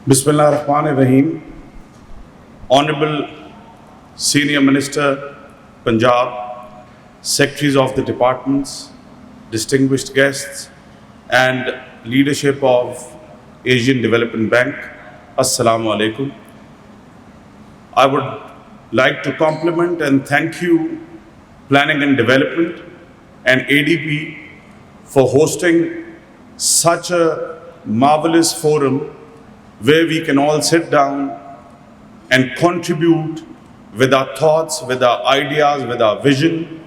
Bismillah ar-Rahman ar-Rahim. Honorable Senior Minister, Punjab, Secretaries of the Departments, distinguished guests, and leadership of Asian Development Bank, Assalamu alaikum. I would like to compliment and thank you, Planning and Development and ADB, for hosting such a marvelous forum where we can all sit down and contribute with our thoughts, with our ideas, with our vision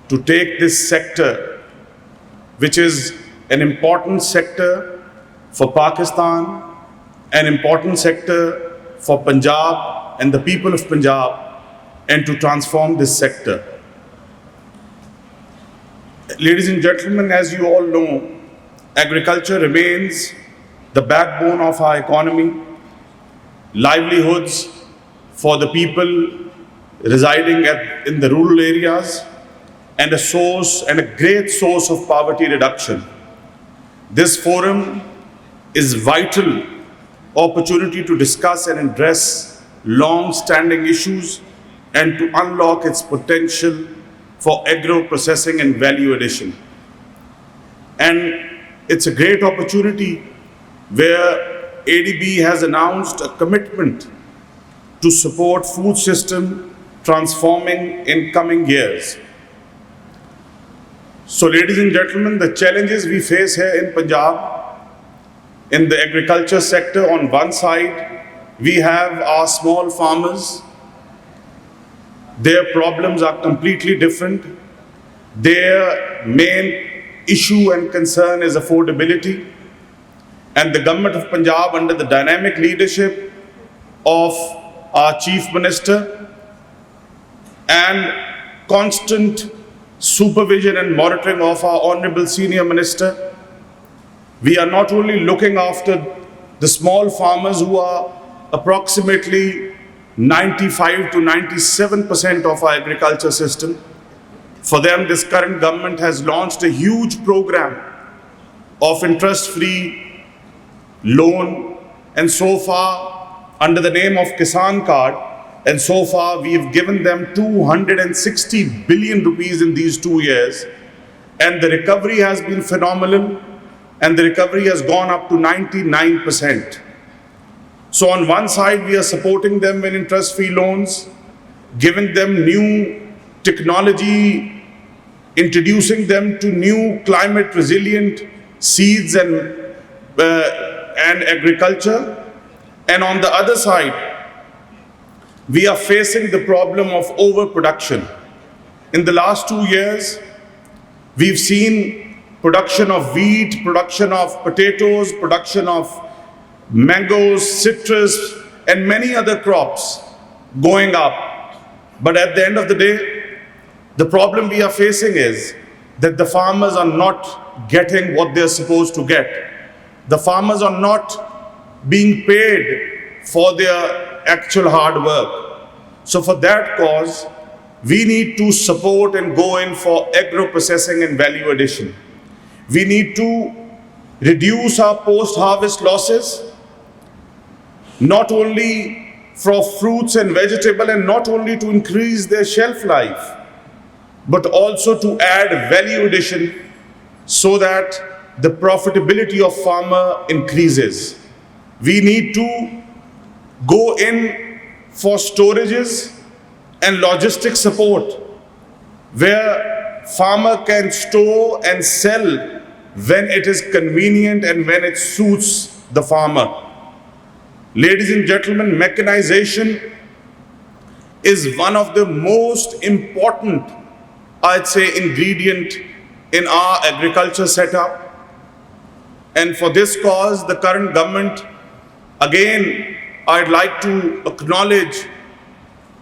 to take this sector, which is an important sector for Pakistan, an important sector for Punjab and the people of Punjab, and to transform this sector. Ladies and gentlemen, as you all know, agriculture remains the backbone of our economy, livelihoods for the people residing in the rural areas, and a great source of poverty reduction. This forum is vital opportunity to discuss and address long-standing issues and to unlock its potential for agro-processing and value addition. And it's a great opportunity where ADB has announced a commitment to support food system transforming in coming years. So ladies and gentlemen, the challenges we face here in Punjab, in the agriculture sector, on one side, we have our small farmers. Their problems are completely different. Their main issue and concern is affordability. And the government of Punjab, under the dynamic leadership of our Chief Minister and constant supervision and monitoring of our Honorable Senior Minister, we are not only looking after the small farmers who are approximately 95 to 97% of our agriculture system. For them, this current government has launched a huge program of interest-free loan, and so far under the name of Kisan Card, and so far we have given them 260 billion rupees in these 2 years, and the recovery has been phenomenal, and the recovery has gone up to 99%. So on one side we are supporting them with interest-free loans, giving them new technology, introducing them to new climate resilient seeds and agriculture. And on the other side, we are facing the problem of overproduction. In the last 2 years, we've seen production of wheat, production of potatoes, production of mangoes, citrus, and many other crops going up. But at the end of the day, the problem we are facing is that the farmers are not getting what they're supposed to get. The farmers are not being paid for their actual hard work. So for that cause, we need to support and go in for agro-processing and value addition. We need to reduce our post-harvest losses, not only for fruits and vegetables, and not only to increase their shelf life, but also to add value addition so that the profitability of farmer increases. We need to go in for storages and logistic support where farmer can store and sell when it is convenient and when it suits the farmer. Ladies and gentlemen, mechanization is one of the most important, I'd say, ingredient in our agriculture setup. And for this cause, the current government, again, I'd like to acknowledge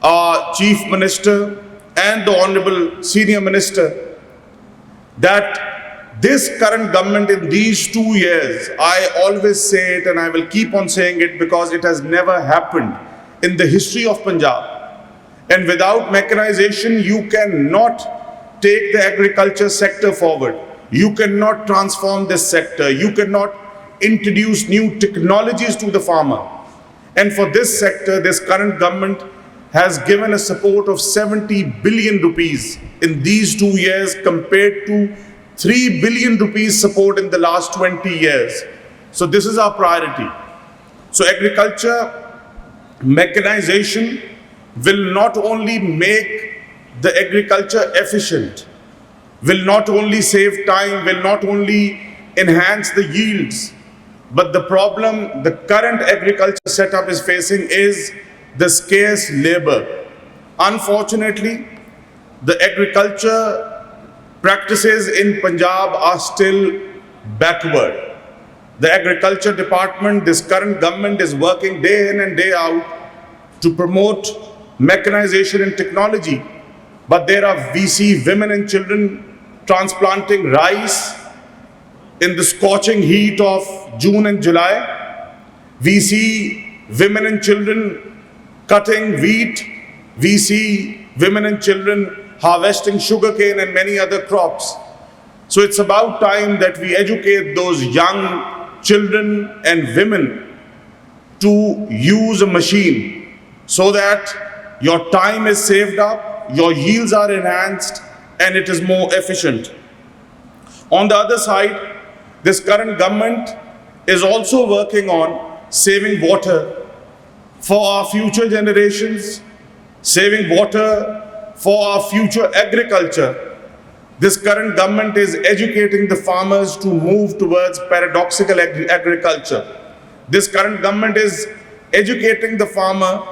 our Chief Minister and the Honorable Senior Minister that this current government in these 2 years, I always say it and I will keep on saying it because it has never happened in the history of Punjab. And without mechanization, you cannot take the agriculture sector forward. You cannot transform this sector. You cannot introduce new technologies to the farmer. And for this sector, this current government has given a support of 70 billion rupees in these 2 years compared to 3 billion rupees support in the last 20 years. So this is our priority. So agriculture mechanization will not only make the agriculture efficient, will not only save time, will not only enhance the yields, but the problem the current agriculture setup is facing is the scarce labor. Unfortunately, the agriculture practices in Punjab are still backward. The agriculture department, this current government is working day in and day out to promote mechanization and technology. But we see women and children transplanting rice in the scorching heat of June and July. We see women and children cutting wheat. We see women and children harvesting sugarcane and many other crops. So it's about time that we educate those young children and women to use a machine so that your time is saved up, your yields are enhanced, and it is more efficient. On the other side, this current government is also working on saving water for our future generations, saving water for our future agriculture. This current government is educating the farmers to move towards paradoxical agriculture. This current government is educating the farmer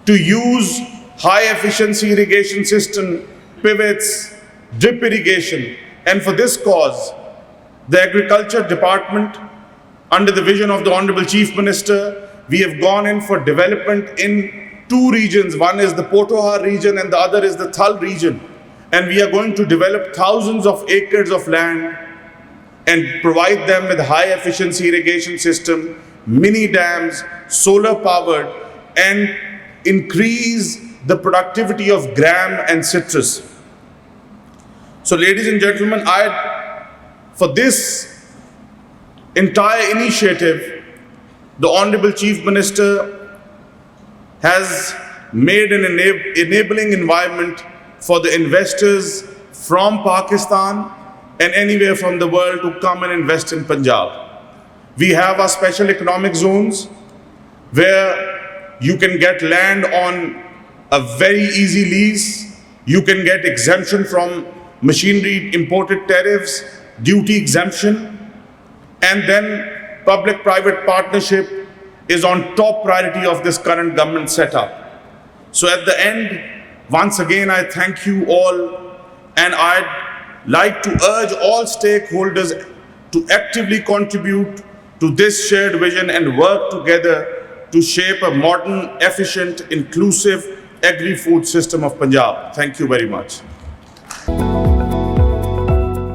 to use high efficiency irrigation system, pivots, drip irrigation. And for this cause, the Agriculture Department, under the vision of the Honorable Chief Minister, we have gone in for development in 2 regions. One is the Potohar region and the other is the Thal region. And we are going to develop thousands of acres of land and provide them with high efficiency irrigation system, mini dams, solar powered, and increase the productivity of gram and citrus. So ladies and gentlemen, for this entire initiative, the Honorable Chief Minister has made an enabling environment for the investors from Pakistan and anywhere from the world to come and invest in Punjab. We have our special economic zones where you can get land on a very easy lease. You can get exemption from machinery imported tariffs, duty exemption, and then public-private partnership is on top priority of this current government setup. So at the end, once again, I thank you all, and I'd like to urge all stakeholders to actively contribute to this shared vision and work together to shape a modern, efficient, inclusive agri-food system of Punjab. Thank you very much.